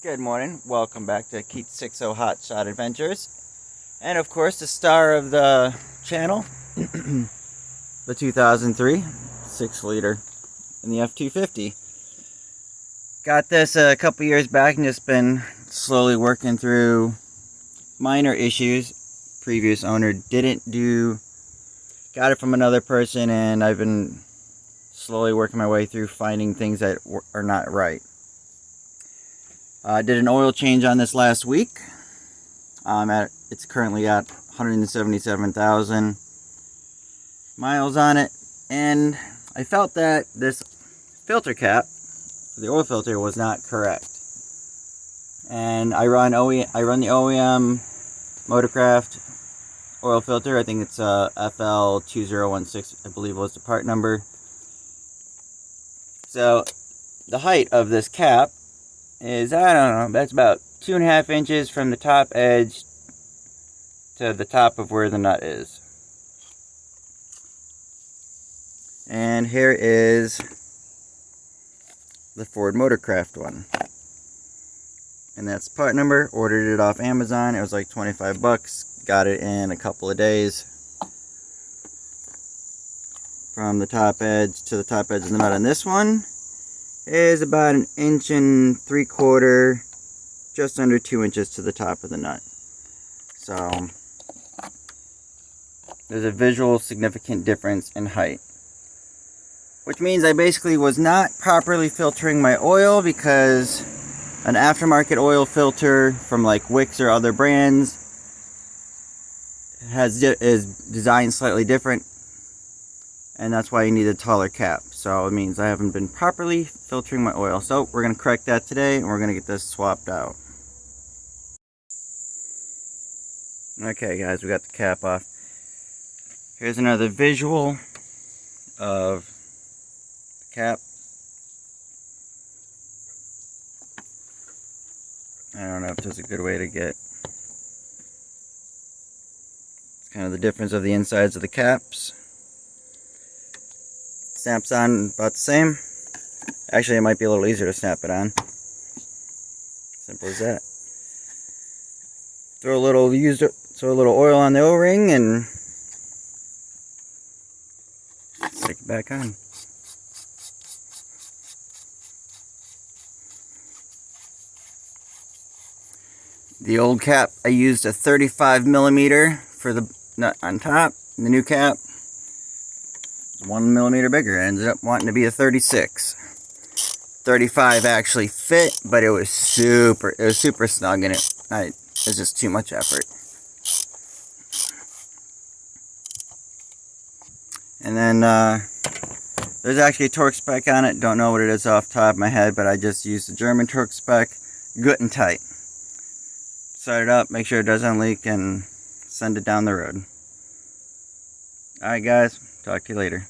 Good morning, welcome back to Keith 60 Hotshot Adventures, and of course the star of the channel, the 2003 6-liter in the F250. Got this a couple years back and just been slowly working through minor issues. Previous owner didn't do, got it from another person, and I've been slowly working my way through finding things that are not right. I did an oil change on this last week. It's currently at 177,000 miles on it, and I felt that this filter cap, the oil filter, was not correct. And I run the OEM Motorcraft oil filter. I think it's FL2016, I believe was the part number. So the height of this cap is, I don't know, that's about 2.5 inches from the top edge to the top of where the nut is. And here is the Ford Motorcraft one. And that's part number. Ordered it off Amazon. It was like 25 bucks. Got it in a couple of days. From the top edge to the top edge of the nut on this one is about 1 3/4 inches, just under 2 inches to the top of the nut. So there's a visual significant difference in height, which means I basically was not properly filtering my oil, because an aftermarket oil filter from like Wix or other brands is designed slightly different, and that's why you need a taller cap. So it means I haven't been properly filtering my oil. So we're going to correct that today, and we're going to get this swapped out. Okay guys, we got the cap off. Here's another visual of the cap. I don't know if there's a good way to get kind of the difference of the insides of the caps. Snaps on about the same. Actually, it might be a little easier to snap it on. Simple as that. Throw a little oil on the O-ring and stick it back on. The old cap, I used a 35mm for the nut on top. The new cap, 1 millimeter bigger. I ended up wanting to be a 36. 35 actually fit, but it was super snug, and it was just too much effort. And then there's actually a torque spec on it. Don't know what it is off the top of my head, but I just used the German torque spec, good and tight. Set it up, make sure it doesn't leak, and send it down the road. Alright guys, talk to you later.